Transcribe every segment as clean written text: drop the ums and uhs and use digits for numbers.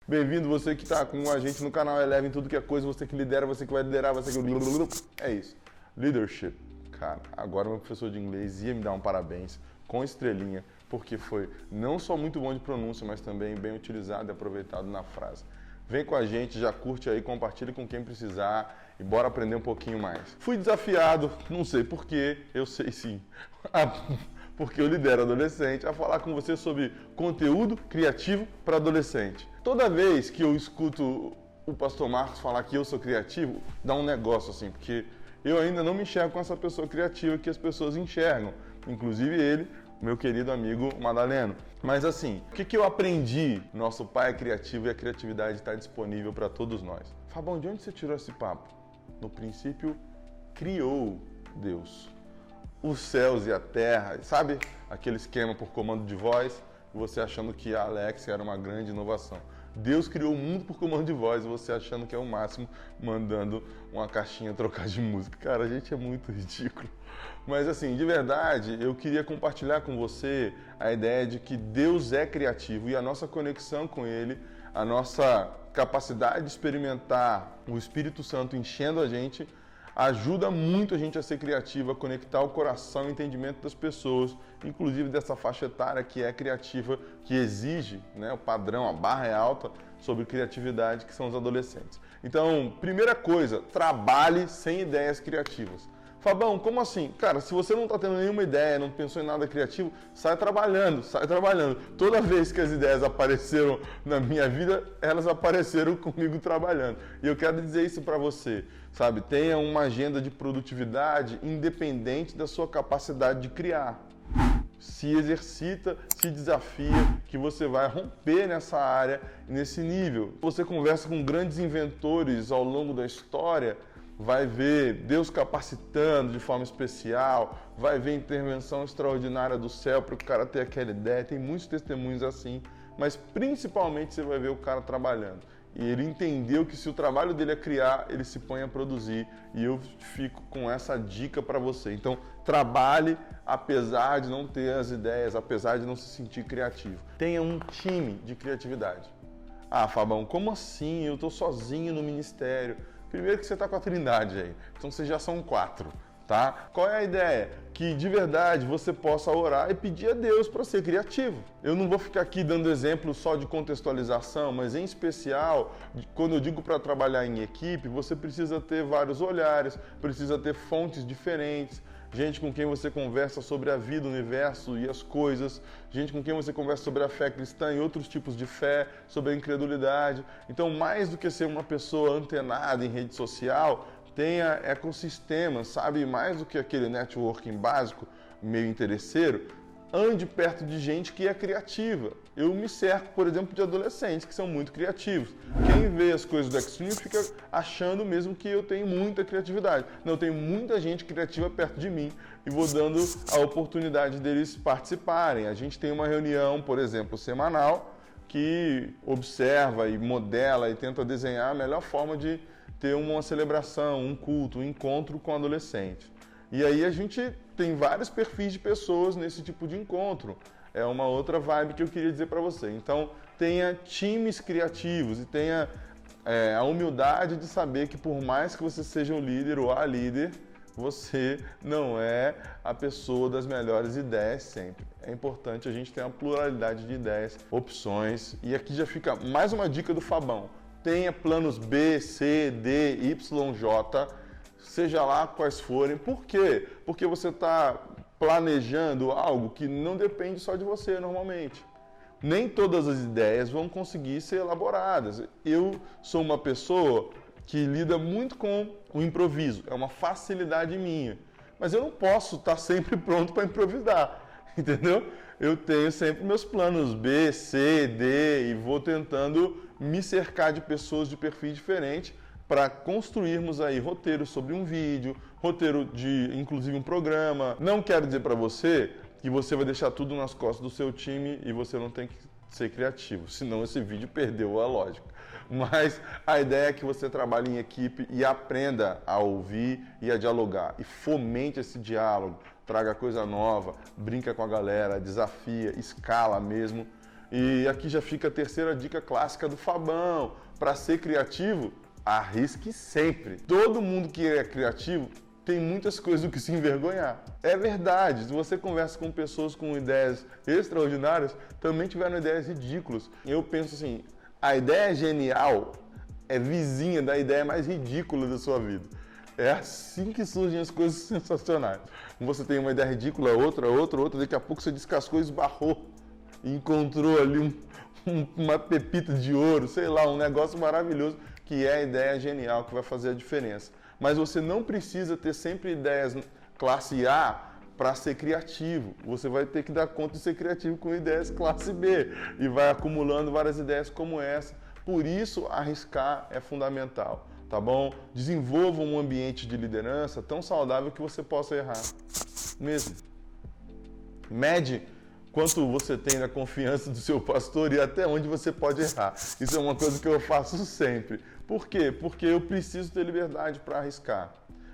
Bem-vindo você que está com a gente no canal Eleven, tudo que é coisa, você que lidera, você que vai liderar, você que... É isso. Leadership. Cara, agora meu professor de inglês ia me dar um parabéns com estrelinha, porque foi não só muito bom de pronúncia, mas também bem utilizado e aproveitado na frase. Vem com a gente, já curte aí, compartilha com quem precisar e bora aprender um pouquinho mais. Fui desafiado, não sei porquê, eu sei sim, porque eu lidero adolescente, a falar com você sobre conteúdo criativo para adolescente. Toda vez que eu escuto o pastor Marcos falar que eu sou criativo, dá um negócio assim, porque eu ainda não me enxergo com essa pessoa criativa que as pessoas enxergam, inclusive ele, meu querido amigo Madaleno. Mas assim, o que eu aprendi? Nosso pai é criativo e a criatividade está disponível para todos nós. Fabão, de onde você tirou esse papo? No princípio, criou Deus os céus e a terra, sabe? Aquele esquema por comando de voz, você achando que a Alexa era uma grande inovação. Deus criou o mundo por comando de voz, você achando que é o máximo, mandando uma caixinha trocar de música. Cara, a gente é muito ridículo. Mas assim, de verdade, eu queria compartilhar com você a ideia de que Deus é criativo e a nossa conexão com Ele, a nossa capacidade de experimentar o Espírito Santo enchendo a gente, ajuda muito a gente a ser criativo, a conectar o coração e o entendimento das pessoas, inclusive dessa faixa etária que é criativa, que exige, né, o padrão, a barra é alta sobre criatividade, que são os adolescentes. Então, primeira coisa, trabalhe sem ideias criativas. Fabão, como assim? Cara, se você não está tendo nenhuma ideia, não pensou em nada criativo, sai trabalhando, sai trabalhando. Toda vez que as ideias apareceram na minha vida, elas apareceram comigo trabalhando. E eu quero dizer isso para você, sabe? Tenha uma agenda de produtividade independente da sua capacidade de criar. Se exercita, se desafia, que você vai romper nessa área, nesse nível. Você conversa com grandes inventores ao longo da história, vai ver Deus capacitando de forma especial, vai ver intervenção extraordinária do céu para o cara ter aquela ideia. Tem muitos testemunhos assim, mas principalmente você vai ver o cara trabalhando. E ele entendeu que se o trabalho dele é criar, ele se põe a produzir. E eu fico com essa dica para você. Então, trabalhe apesar de não ter as ideias, apesar de não se sentir criativo. Tenha um time de criatividade. Ah, Fabão, como assim? Eu estou sozinho no ministério. Primeiro que você está com a Trindade aí, então vocês já são 4, tá? Qual é a ideia? Que de verdade você possa orar e pedir a Deus para ser criativo. Eu não vou ficar aqui dando exemplo só de contextualização, mas em especial, quando eu digo para trabalhar em equipe, você precisa ter vários olhares, precisa ter fontes diferentes, gente com quem você conversa sobre a vida, o universo e as coisas, gente com quem você conversa sobre a fé cristã e outros tipos de fé, sobre a incredulidade. Então, mais do que ser uma pessoa antenada em rede social, tenha ecossistemas, sabe? Mais do que aquele networking básico, meio interesseiro, ande perto de gente que é criativa. Eu me cerco, por exemplo, de adolescentes que são muito criativos. Quem vê as coisas do Extreme fica achando mesmo que eu tenho muita criatividade. Não, tem muita gente criativa perto de mim e vou dando a oportunidade deles participarem. A gente tem uma reunião, por exemplo, semanal, que observa e modela e tenta desenhar a melhor forma de ter uma celebração, um culto, um encontro com adolescente. E aí a gente tem vários perfis de pessoas nesse tipo de encontro. É uma outra vibe que eu queria dizer para você. Então, tenha times criativos e tenha a humildade de saber que por mais que você seja o líder ou a líder, você não é a pessoa das melhores ideias sempre. É importante a gente ter uma pluralidade de ideias, opções. E aqui já fica mais uma dica do Fabão. Tenha planos B, C, D, Y, J, seja lá quais forem. Por quê? Porque você está planejando algo que não depende só de você normalmente. Nem todas as ideias vão conseguir ser elaboradas. Eu sou uma pessoa que lida muito com o improviso, é uma facilidade minha. Mas eu não posso estar sempre pronto para improvisar, entendeu? Eu tenho sempre meus planos B, C, D e vou tentando me cercar de pessoas de perfil diferente para construirmos aí roteiros sobre um vídeo, roteiro de inclusive um programa. Não quero dizer para você que você vai deixar tudo nas costas do seu time e você não tem que ser criativo, senão esse vídeo perdeu a lógica. Mas a ideia é que você trabalhe em equipe e aprenda a ouvir e a dialogar. E fomente esse diálogo, traga coisa nova, brinca com a galera, desafia, escala mesmo. E aqui já fica a terceira dica clássica do Fabão. Para ser criativo, arrisque sempre. Todo mundo que é criativo tem muitas coisas do que se envergonhar. É verdade, se você conversa com pessoas com ideias extraordinárias, também tiveram ideias ridículas. Eu penso assim, a ideia genial é vizinha da ideia mais ridícula da sua vida. É assim que surgem as coisas sensacionais. Você tem uma ideia ridícula, outra, daqui a pouco você descascou e esbarrou. E encontrou ali uma pepita de ouro, sei lá, um negócio maravilhoso, que é a ideia genial que vai fazer a diferença. Mas você não precisa ter sempre ideias classe A para ser criativo. Você vai ter que dar conta de ser criativo com ideias classe B e vai acumulando várias ideias como essa. Por isso, arriscar é fundamental, tá bom? Desenvolva um ambiente de liderança tão saudável que você possa errar mesmo. Mede quanto você tem na confiança do seu pastor e até onde você pode errar. Isso é uma coisa que eu faço sempre. Por quê? Porque eu preciso ter liberdade para arriscar.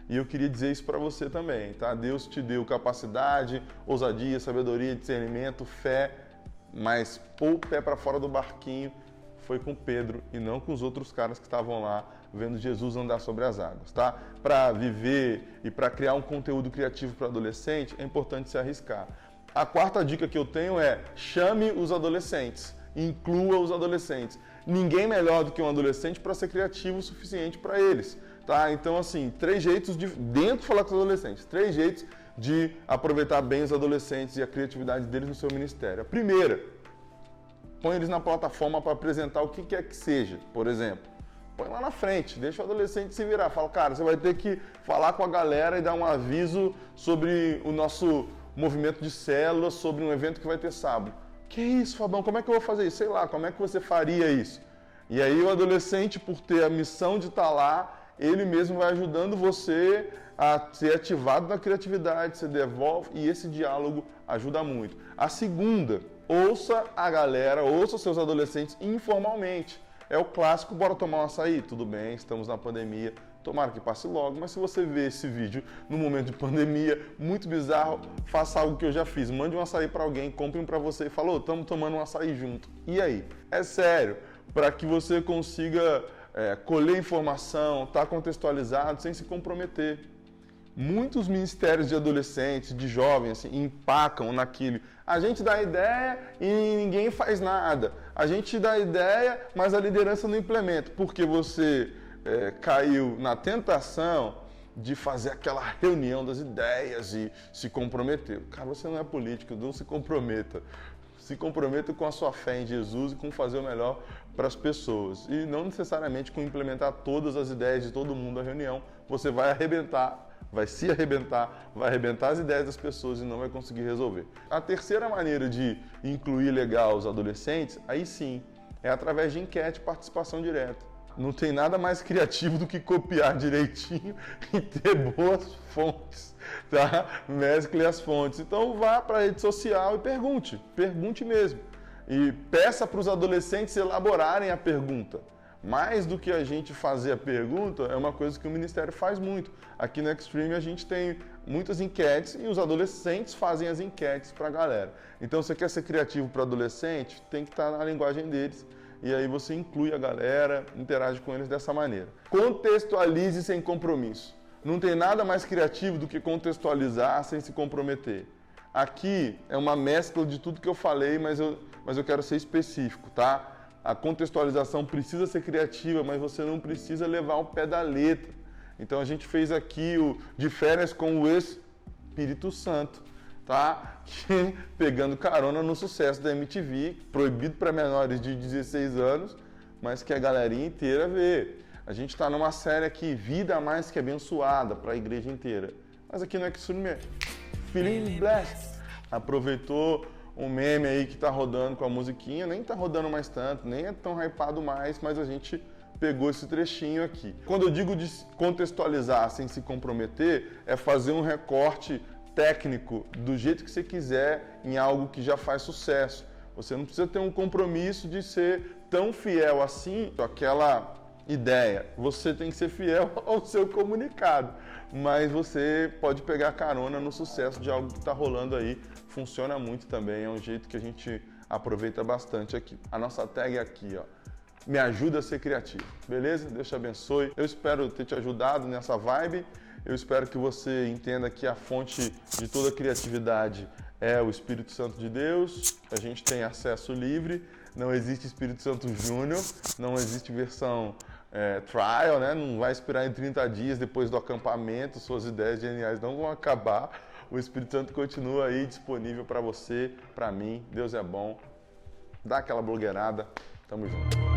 E eu queria dizer isso para você também, tá? Deus te deu capacidade, ousadia, sabedoria, discernimento, fé, mas pôr o pé para fora do barquinho foi com Pedro e não com os outros caras que estavam lá vendo Jesus andar sobre as águas, tá? Para viver e para criar um conteúdo criativo para adolescente, é importante se arriscar. A quarta dica que eu tenho é chame os adolescentes, inclua os adolescentes. Ninguém melhor do que um adolescente para ser criativo o suficiente para eles, tá? Então, assim, 3 jeitos de, dentro de falar com os adolescentes, 3 jeitos de aproveitar bem os adolescentes e a criatividade deles no seu ministério. A primeira, põe eles na plataforma para apresentar o que quer que seja, por exemplo. Põe lá na frente, deixa o adolescente se virar. Fala, cara, você vai ter que falar com a galera e dar um aviso sobre o nosso movimento de células, sobre um evento que vai ter sábado. Que isso, Fabão? Como é que eu vou fazer isso? Sei lá, como é que você faria isso? E aí o adolescente, por ter a missão de estar lá, ele mesmo vai ajudando você a ser ativado na criatividade, você devolve e esse diálogo ajuda muito. A segunda, ouça a galera, ouça os seus adolescentes informalmente. É o clássico, bora tomar um açaí? Tudo bem, estamos na pandemia, tomara que passe logo, mas se você vê esse vídeo no momento de pandemia, muito bizarro, faça algo que eu já fiz. Mande um açaí para alguém, compre um para você e falou, estamos tomando um açaí junto. E aí? É sério, para que você consiga colher informação, estar contextualizado sem se comprometer. Muitos ministérios de adolescentes, de jovens, assim, empacam naquilo. A gente dá ideia e ninguém faz nada. A gente dá ideia, mas a liderança não implementa. Porque você caiu na tentação de fazer aquela reunião das ideias e se comprometer. Cara, você não é político, não se comprometa. Se comprometa com a sua fé em Jesus e com fazer o melhor para as pessoas. E não necessariamente com implementar todas as ideias de todo mundo na reunião. Você vai arrebentar, vai se arrebentar, vai arrebentar as ideias das pessoas e não vai conseguir resolver. A terceira maneira de incluir legal os adolescentes, aí sim, é através de enquete e participação direta. Não tem nada mais criativo do que copiar direitinho e ter boas fontes, tá? Mescle as fontes. Então vá para a rede social e pergunte mesmo. E peça para os adolescentes elaborarem a pergunta. Mais do que a gente fazer a pergunta, é uma coisa que o Ministério faz muito. Aqui no Extreme a gente tem muitas enquetes e os adolescentes fazem as enquetes para a galera. Então, se você quer ser criativo para adolescente, tem que estar na linguagem deles. E aí você inclui a galera, interage com eles dessa maneira. Contextualize sem compromisso. Não tem nada mais criativo do que contextualizar sem se comprometer. Aqui é uma mescla de tudo que eu falei, mas eu quero ser específico, tá? A contextualização precisa ser criativa, mas você não precisa levar ao pé da letra. Então a gente fez aqui o de férias com o Espírito Santo, tá? Que, pegando carona no sucesso da MTV, proibido para menores de 16 anos, mas que a galerinha inteira vê. A gente está numa série aqui, Vida Mais Que Abençoada, para a igreja inteira. Mas aqui no Extreme é Feeling Blessed. Aproveitou um meme aí que tá rodando com a musiquinha, nem tá rodando mais tanto, nem é tão hypado mais, mas a gente pegou esse trechinho aqui. Quando eu digo de contextualizar sem se comprometer, é fazer um recorte técnico do jeito que você quiser em algo que já faz sucesso. Você não precisa ter um compromisso de ser tão fiel assim àquela ideia. Você tem que ser fiel ao seu comunicado, mas você pode pegar carona no sucesso de algo que está rolando aí. Funciona muito também, é um jeito que a gente aproveita bastante aqui. A nossa tag é aqui, ó. Me ajuda a ser criativo, beleza? Deus te abençoe. Eu espero ter te ajudado nessa vibe. Eu espero que você entenda que a fonte de toda a criatividade é o Espírito Santo de Deus. A gente tem acesso livre. Não existe Espírito Santo Júnior. Não existe versão trial, né? Não vai esperar em 30 dias depois do acampamento. Suas ideias geniais não vão acabar. O Espírito Santo continua aí disponível para você, para mim. Deus é bom. Dá aquela blogueirada. Tamo junto.